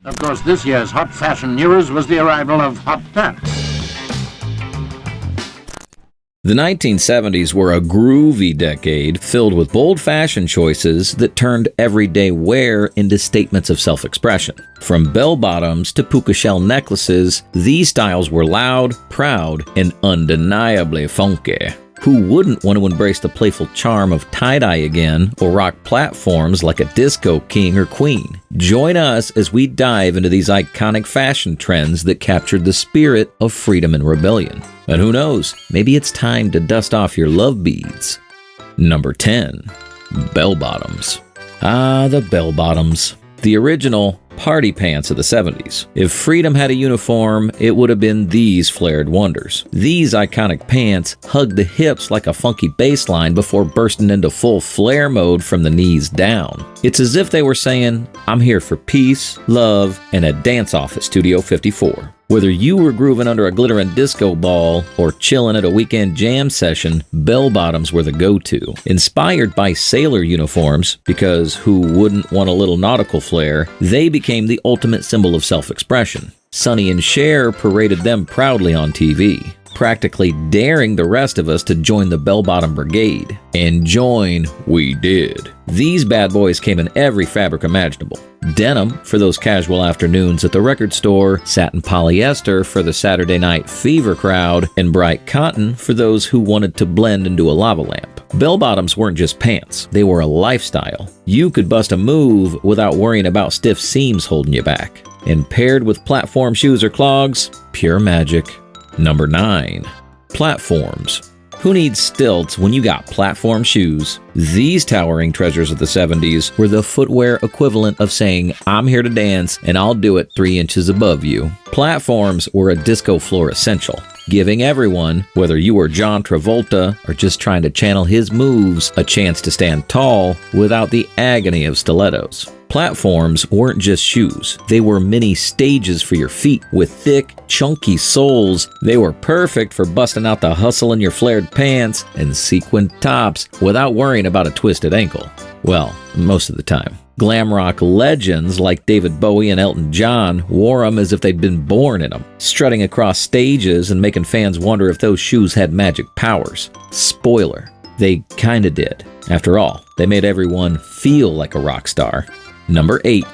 Of course, this year's hot fashion news was the arrival of hot pants. The 1970s were a groovy decade filled with bold fashion choices that turned everyday wear into statements of self-expression. From bell-bottoms to puka shell necklaces, these styles were loud, proud, and undeniably funky. Who wouldn't want to embrace the playful charm of tie-dye again or rock platforms like a disco king or queen? Join us as we dive into these iconic fashion trends that captured the spirit of freedom and rebellion. And who knows, maybe it's time to dust off your love beads. Number 10. Bell-bottoms. Ah, the bell-bottoms. The original party pants of the 70s. If freedom had a uniform, it would have been these flared wonders. These iconic pants hugged the hips like a funky bass line before bursting into full flare mode from the knees down. It's as if they were saying, I'm here for peace, love, and a dance-off at Studio 54. Whether you were grooving under a glittering disco ball or chilling at a weekend jam session, bell-bottoms were the go-to. Inspired by sailor uniforms, because who wouldn't want a little nautical flair, they became the ultimate symbol of self-expression. Sonny and Cher paraded them proudly on TV, practically daring the rest of us to join the bell-bottom brigade. And join we did. These bad boys came in every fabric imaginable. Denim for those casual afternoons at the record store, satin polyester for the Saturday night fever crowd, and bright cotton for those who wanted to blend into a lava lamp. Bell-bottoms weren't just pants, they were a lifestyle. You could bust a move without worrying about stiff seams holding you back. And paired with platform shoes or clogs, pure magic. Number 9. Platforms. Who needs stilts when you got platform shoes? These towering treasures of the 70s were the footwear equivalent of saying, I'm here to dance and I'll do it 3 inches above you. Platforms were a disco floor essential, giving everyone, whether you were John Travolta or just trying to channel his moves, a chance to stand tall without the agony of stilettos. Platforms weren't just shoes. They were mini stages for your feet. With thick, chunky soles, they were perfect for busting out the hustle in your flared pants and sequined tops without worrying about a twisted ankle. Well, most of the time. Glam rock legends like David Bowie and Elton John wore them as if they'd been born in them, strutting across stages and making fans wonder if those shoes had magic powers. Spoiler, they kinda did. After all, they made everyone feel like a rock star. Number 8.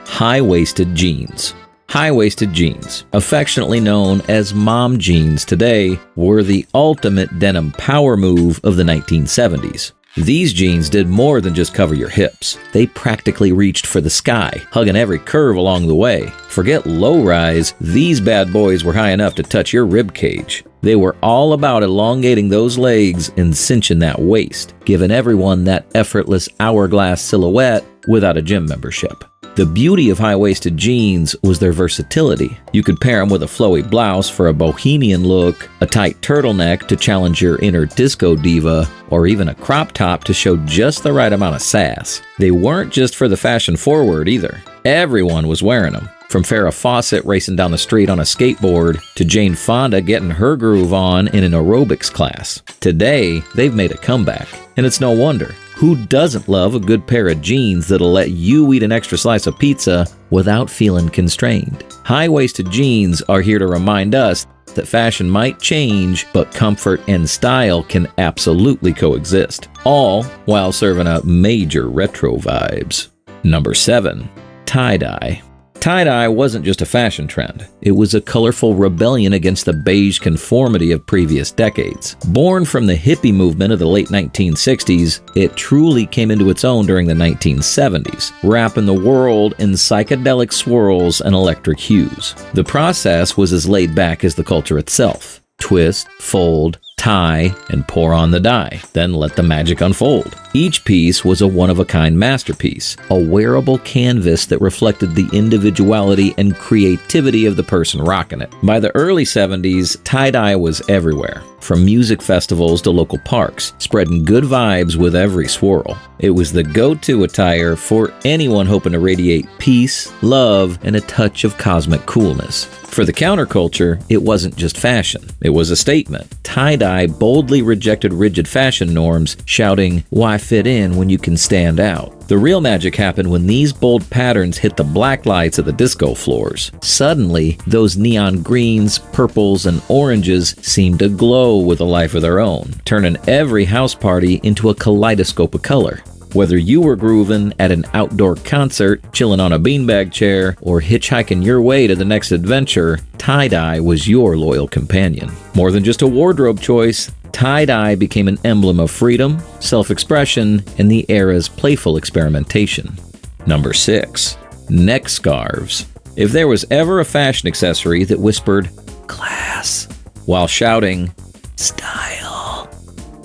High-waisted jeans. High-waisted jeans, affectionately known as mom jeans today, were the ultimate denim power move of the 1970s. These jeans did more than just cover your hips. They practically reached for the sky, hugging every curve along the way. Forget low-rise, these bad boys were high enough to touch your rib cage. They were all about elongating those legs and cinching that waist, giving everyone that effortless hourglass silhouette without a gym membership. The beauty of high-waisted jeans was their versatility. You could pair them with a flowy blouse for a bohemian look, a tight turtleneck to challenge your inner disco diva, or even a crop top to show just the right amount of sass. They weren't just for the fashion forward either. Everyone was wearing them. From Farrah Fawcett racing down the street on a skateboard to Jane Fonda getting her groove on in an aerobics class. Today, they've made a comeback, and it's no wonder. Who doesn't love a good pair of jeans that'll let you eat an extra slice of pizza without feeling constrained? High-waisted jeans are here to remind us that fashion might change, but comfort and style can absolutely coexist, all while serving up major retro vibes. Number 7. Tie-dye. Tie-dye wasn't just a fashion trend. It was a colorful rebellion against the beige conformity of previous decades. Born from the hippie movement of the late 1960s, it truly came into its own during the 1970s, wrapping the world in psychedelic swirls and electric hues. The process was as laid back as the culture itself. Twist, fold, tie, and pour on the dye. Then let the magic unfold. Each piece was a one-of-a-kind masterpiece, a wearable canvas that reflected the individuality and creativity of the person rocking it. By the early 70s, tie-dye was everywhere, from music festivals to local parks, spreading good vibes with every swirl. It was the go-to attire for anyone hoping to radiate peace, love, and a touch of cosmic coolness. For the counterculture, it wasn't just fashion, it was a statement. Tie-dye boldly rejected rigid fashion norms, shouting, "Why fit in when you can stand out?" The real magic happened when these bold patterns hit the black lights of the disco floors. Suddenly, those neon greens, purples, and oranges seemed to glow with a life of their own, turning every house party into a kaleidoscope of color. Whether you were grooving at an outdoor concert, chilling on a beanbag chair, or hitchhiking your way to the next adventure, tie-dye was your loyal companion. More than just a wardrobe choice, tie-dye became an emblem of freedom, self-expression, and the era's playful experimentation. Number 6. Neck scarves. If there was ever a fashion accessory that whispered, "class," while shouting, "style,"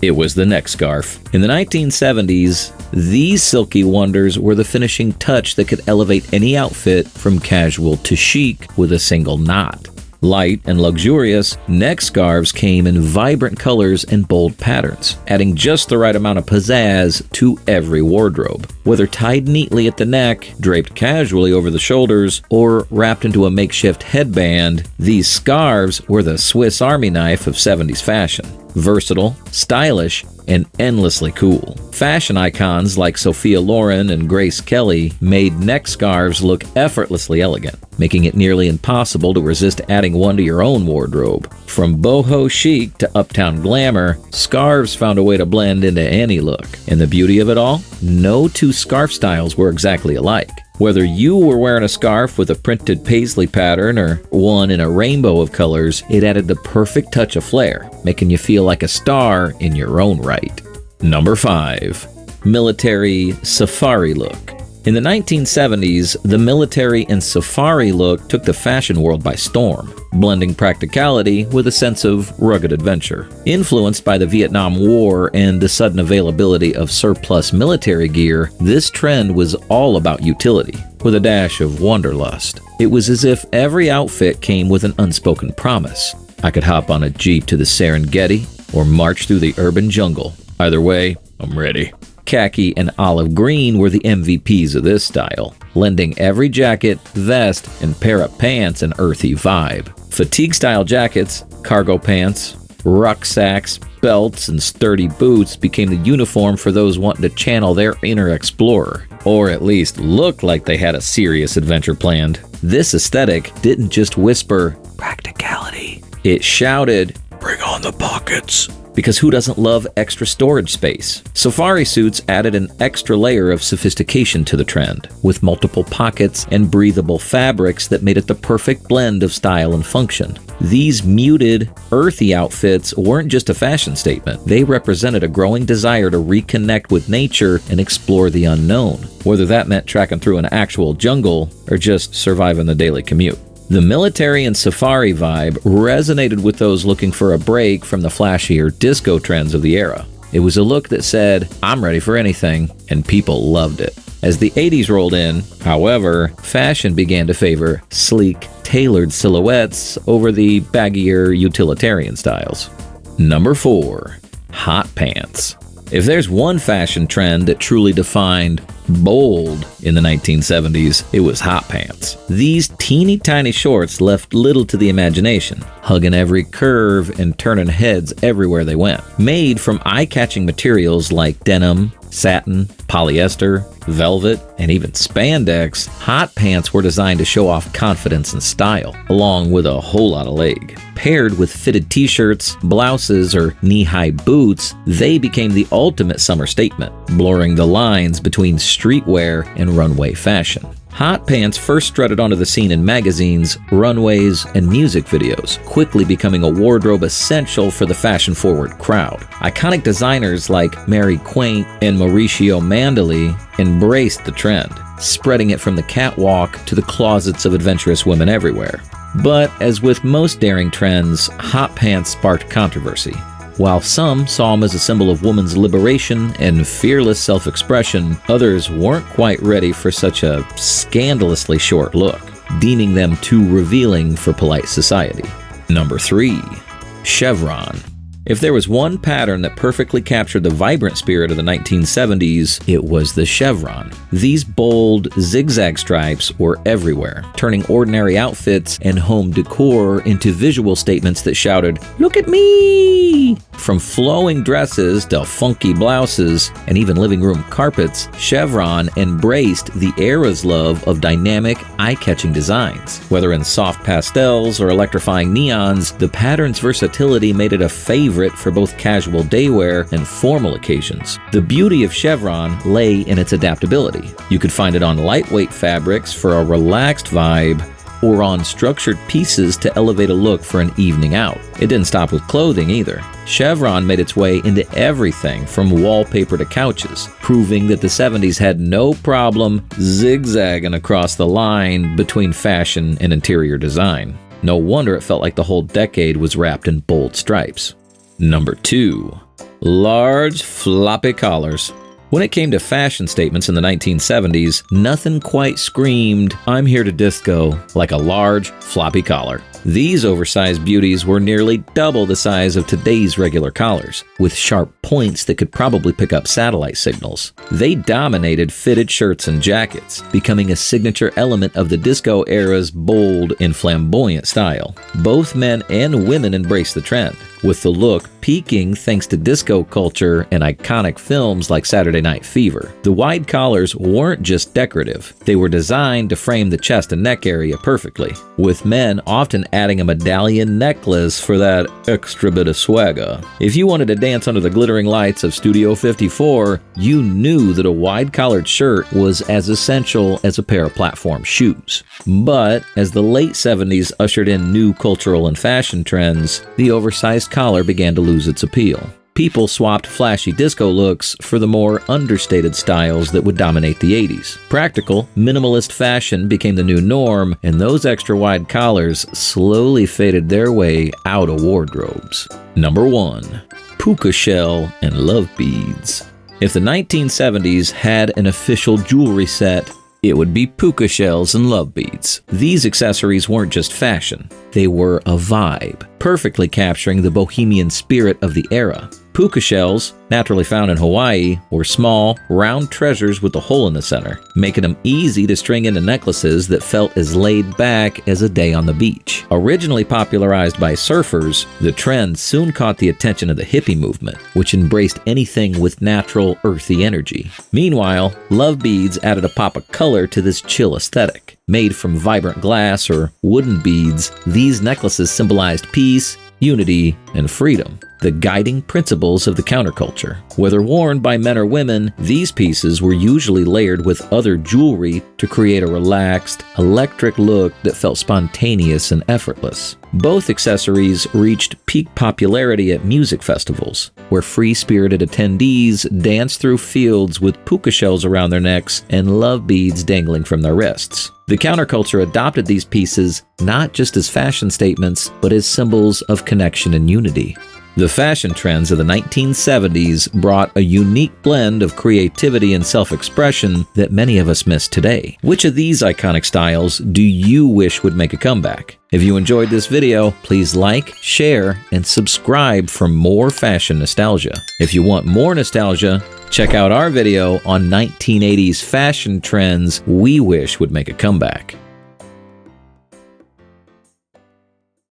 it was the neck scarf. In the 1970s, these silky wonders were the finishing touch that could elevate any outfit from casual to chic with a single knot. Light and luxurious, neck scarves came in vibrant colors and bold patterns, adding just the right amount of pizzazz to every wardrobe. Whether tied neatly at the neck, draped casually over the shoulders, or wrapped into a makeshift headband, these scarves were the Swiss Army knife of 70s fashion. Versatile, stylish, and endlessly cool. Fashion icons like Sophia Loren and Grace Kelly made neck scarves look effortlessly elegant, making it nearly impossible to resist adding one to your own wardrobe. From boho chic to uptown glamour, scarves found a way to blend into any look. And the beauty of it all? No two scarf styles were exactly alike. Whether you were wearing a scarf with a printed paisley pattern or one in a rainbow of colors, it added the perfect touch of flair, making you feel like a star in your own right. Number 5. Military safari look. In the 1970s, the military and safari look took the fashion world by storm, blending practicality with a sense of rugged adventure. Influenced by the Vietnam War and the sudden availability of surplus military gear, this trend was all about utility, with a dash of wanderlust. It was as if every outfit came with an unspoken promise. I could hop on a Jeep to the Serengeti or march through the urban jungle. Either way, I'm ready. Khaki and olive green were the MVPs of this style, lending every jacket, vest, and pair-up pants an earthy vibe. Fatigue-style jackets, cargo pants, rucksacks, belts, and sturdy boots became the uniform for those wanting to channel their inner explorer, or at least look like they had a serious adventure planned. This aesthetic didn't just whisper, "practicality." It shouted, "bring on the pockets." Because who doesn't love extra storage space? Safari suits added an extra layer of sophistication to the trend, with multiple pockets and breathable fabrics that made it the perfect blend of style and function. These muted, earthy outfits weren't just a fashion statement. They represented a growing desire to reconnect with nature and explore the unknown, whether that meant tracking through an actual jungle or just surviving the daily commute. The military and safari vibe resonated with those looking for a break from the flashier disco trends of the era. It was a look that said, "I'm ready for anything," and people loved it. As the 80s rolled in, however, fashion began to favor sleek, tailored silhouettes over the baggier utilitarian styles. Number 4. Hot pants. If there's one fashion trend that truly defined bold in the 1970s, it was hot pants. These teeny tiny shorts left little to the imagination, hugging every curve and turning heads everywhere they went. Made from eye-catching materials like denim, satin, polyester, velvet, and even spandex, hot pants were designed to show off confidence and style, along with a whole lot of leg. Paired with fitted t-shirts, blouses, or knee-high boots, they became the ultimate summer statement, blurring the lines between streetwear and runway fashion. Hot pants first strutted onto the scene in magazines, runways, and music videos, quickly becoming a wardrobe essential for the fashion-forward crowd. Iconic designers like Mary Quaint and Mauricio Mandali embraced the trend, spreading it from the catwalk to the closets of adventurous women everywhere. But as with most daring trends, hot pants sparked controversy. While some saw them as a symbol of woman's liberation and fearless self-expression, others weren't quite ready for such a scandalously short look, deeming them too revealing for polite society. Number 3. Chevron. If there was one pattern that perfectly captured the vibrant spirit of the 1970s, it was the chevron. These bold, zigzag stripes were everywhere, turning ordinary outfits and home decor into visual statements that shouted, "Look at me!" From flowing dresses to funky blouses and even living room carpets, Chevron embraced the era's love of dynamic, eye-catching designs. Whether in soft pastels or electrifying neons, the pattern's versatility made it a favorite for both casual daywear and formal occasions. The beauty of Chevron lay in its adaptability. You could find it on lightweight fabrics for a relaxed vibe, or on structured pieces to elevate a look for an evening out. It didn't stop with clothing either. Chevron made its way into everything from wallpaper to couches, proving that the 70s had no problem zigzagging across the line between fashion and interior design. No wonder it felt like the whole decade was wrapped in bold stripes. Number 2. Large floppy collars. When it came to fashion statements in the 1970s, nothing quite screamed, "I'm here to disco," like a large, floppy collar. These oversized beauties were nearly double the size of today's regular collars, with sharp points that could probably pick up satellite signals. They dominated fitted shirts and jackets, becoming a signature element of the disco era's bold and flamboyant style. Both men and women embraced the trend, with the look peaking thanks to disco culture and iconic films like Saturday Night Fever. The wide collars weren't just decorative, they were designed to frame the chest and neck area perfectly, with men often adding a medallion necklace for that extra bit of swagger. If you wanted to dance under the glittering lights of Studio 54, you knew that a wide-collared shirt was as essential as a pair of platform shoes. But as the late 70s ushered in new cultural and fashion trends, the oversized collar began to lose its appeal. People swapped flashy disco looks for the more understated styles that would dominate the 80s. Practical, minimalist fashion became the new norm, and those extra wide collars slowly faded their way out of wardrobes. Number 1. Puka shell and love beads. If the 1970s had an official jewelry set, it would be puka shells and love beads. These accessories weren't just fashion, they were a vibe, perfectly capturing the bohemian spirit of the era. Puka shells, naturally found in Hawaii, were small, round treasures with a hole in the center, making them easy to string into necklaces that felt as laid back as a day on the beach. Originally popularized by surfers, the trend soon caught the attention of the hippie movement, which embraced anything with natural, earthy energy. Meanwhile, love beads added a pop of color to this chill aesthetic. Made from vibrant glass or wooden beads, these necklaces symbolized peace, unity, and freedom, the guiding principles of the counterculture. Whether worn by men or women, these pieces were usually layered with other jewelry to create a relaxed, electric look that felt spontaneous and effortless. Both accessories reached peak popularity at music festivals, where free-spirited attendees danced through fields with puka shells around their necks and love beads dangling from their wrists. The counterculture adopted these pieces not just as fashion statements, but as symbols of connection and unity. The fashion trends of the 1970s brought a unique blend of creativity and self-expression that many of us miss today. Which of these iconic styles do you wish would make a comeback? If you enjoyed this video, please like, share, and subscribe for more fashion nostalgia. If you want more nostalgia, check out our video on 1980s fashion trends we wish would make a comeback.